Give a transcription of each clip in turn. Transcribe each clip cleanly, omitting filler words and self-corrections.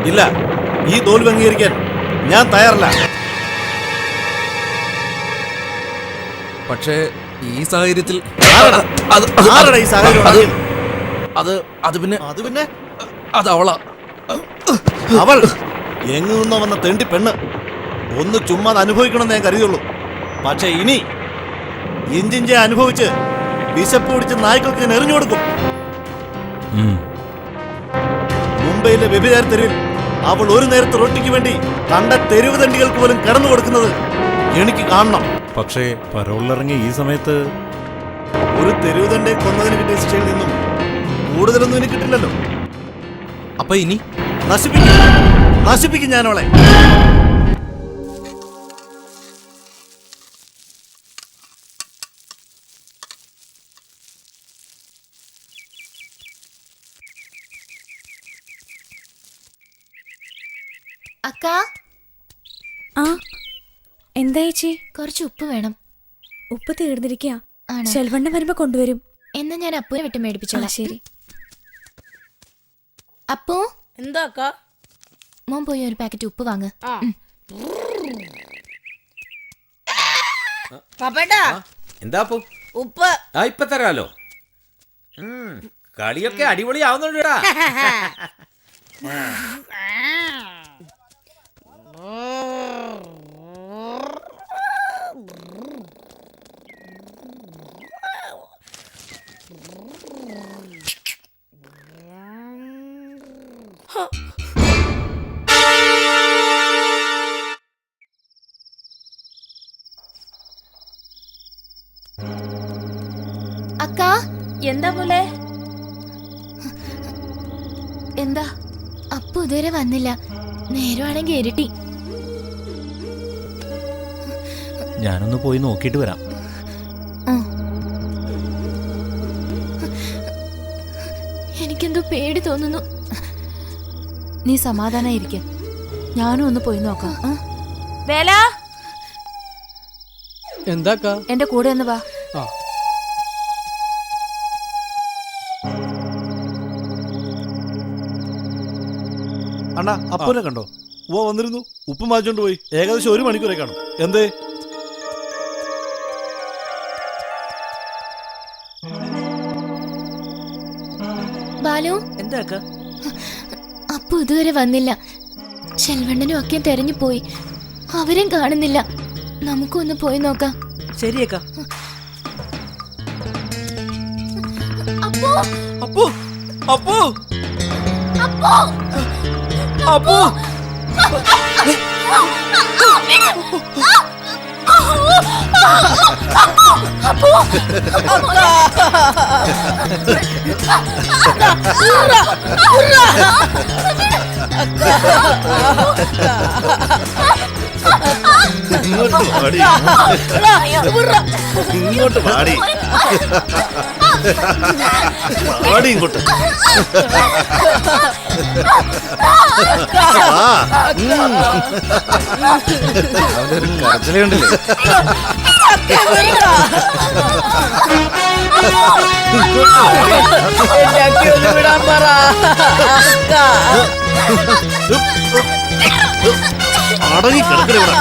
ഇല്ല, ഈ തോൽവി അംഗീകരിക്കാൻ ഞാൻ തയ്യാറല്ല. പക്ഷേ ഈ സാഹചര്യത്തിൽ ഈ സാഹചര്യം പിന്നെ അത് അവളാ. അവൾ എങ്ങു നിന്നോ വന്ന തെണ്ടി പെണ്ണ്. ഒന്ന് ചുമ്മാ അനുഭവിക്കണമെന്ന് ഞാൻ കരുതിയുള്ളൂ. പക്ഷെ ഇനി ഇഞ്ചിഞ്ചെ അനുഭവിച്ച് വിശപ്പ് പിടിച്ച് നായ്ക്കൾക്ക് ഞാൻ എറിഞ്ഞു കൊടുക്കും. മുംബൈയിലെ വ്യഭിചാര തെരുവിൽ അവൾ ഒരു നേരത്തെ റൊട്ടിക്ക് വേണ്ടി കണ്ട തെരുവ് തണ്ടികൾക്ക് പോലും കിടന്നു കൊടുക്കുന്നത് എനിക്ക് കാണണം. പക്ഷേ പരോളിലിറങ്ങിയ ഈ സമയത്ത് ഒരു തെരുവ് തണ്ടെ കൊന്നതിന് കിട്ടിയ ശിക്ഷയിൽ നിന്നും കൂടുതലൊന്നും എനിക്ക് കിട്ടില്ലല്ലോ. അപ്പൊ ഇനി നശിപ്പിക്കും ഞാനവളെ. അക്ക, എന്താ ചേച്ചി? കുറച്ച് ഉപ്പ് വേണം. ഉപ്പ് തീർന്നിരിക്കുക. ശെൽവണ്ണ വരുമ്പോ കൊണ്ടുവരും. എന്നാ ഞാൻ അപ്പൂനെ വിട്ട് മേടിപ്പിച്ചോളാം. ശരി. അപ്പോ എന്താ മോൻ പോയി ഒരു പാക്കറ്റ് ഉപ്പ് വാങ്ങ്. എന്താ ഉപ്പ് ഇപ്പൊ തരാലോ. കളിയൊക്കെ അടിപൊളിയാവുന്നുണ്ടാ. അക്ക, എന്താ പോലെ? എന്താ അപ്പു ഇതുവരെ വന്നില്ല. നേരമാണെങ്കിൽ ഇരട്ടി. ഞാനൊന്ന് പോയി നോക്കിയിട്ട് വരാം. എനിക്കെന്തോ പേടി തോന്നുന്നു. നീ സമാധാനായിരിക്ക, ഞാനും ഒന്ന് പോയി നോക്കാം. വേല, എന്താക്കാ? എന്റെ കൂടെ ഒന്ന് വാ. അണ്ണാ, അപ്പനെ കണ്ടോ? വന്നിരുന്നു. ഉപ്പ് മാറ്റിക്കൊണ്ട് പോയി. ഏകദേശം 1 മണിക്കൂറെ കാണും. എന്തേ? ബാലു, എന്താ അപ്പു ഇതുവരെ വന്നില്ല. ശെൽവണ്ണനും ഒക്കെ തെരഞ്ഞു പോയി. അവരും കാണുന്നില്ല. നമുക്കൊന്ന് പോയി നോക്കാം. ശരിയേക്കാ. അപ്പു, അപ്പു അപ്പു അപ്പു, അപ്പു ഇങ്ങോട്ട് പാടി പാടി ഇങ്ങോട്ട്. അവന്റെ ഒരു കരച്ചില് കണ്ടില്ലേ? വിടാൻ പറ. അടങ്ങി കിടക്കണ ഇവിടെ.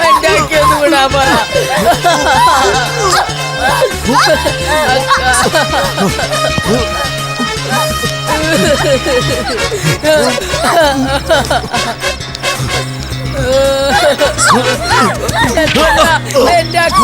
ഉണ്ടാക്കിയൊന്നും വിടാൻ പറ. എന്റെ അക്ക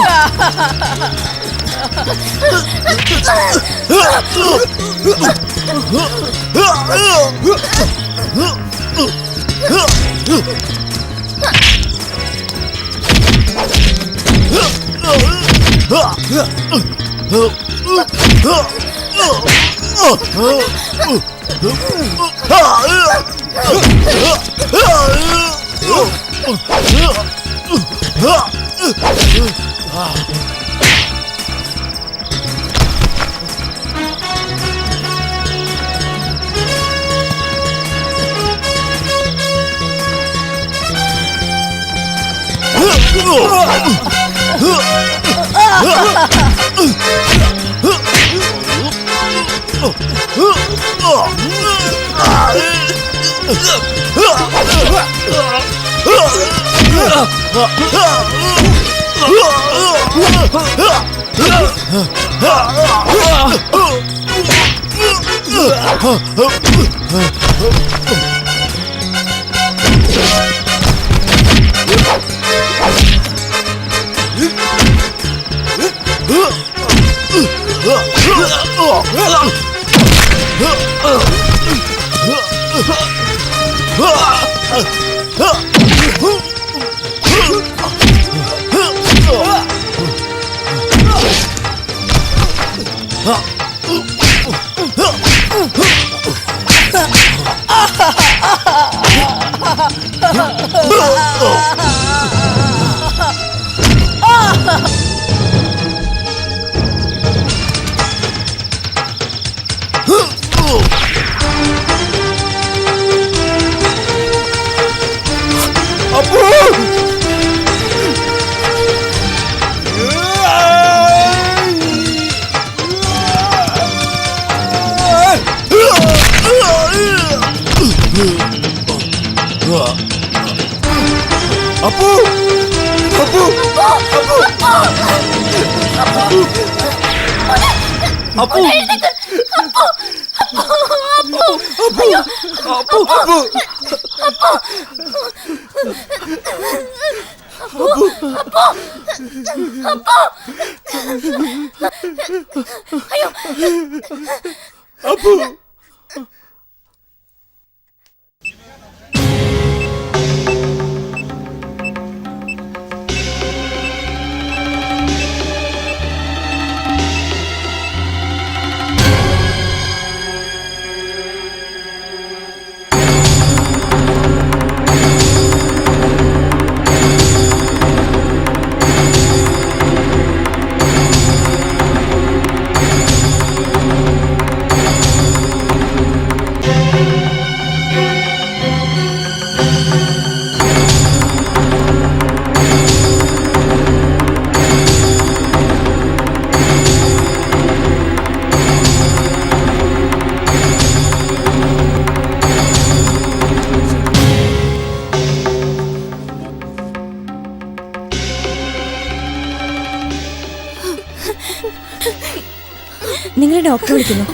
നിങ്ങളെ ഡോക്ടർ വിളിക്കുന്നു.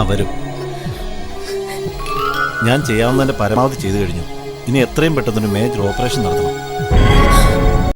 വരും. ഞാൻ ചെയ്യാവുന്നതിന്റെ പരമാവധി ചെയ്തു കഴിഞ്ഞു. ഇനി എത്രയും പെട്ടെന്നൊരു മേജർ ഓപ്പറേഷൻ നടത്തണം.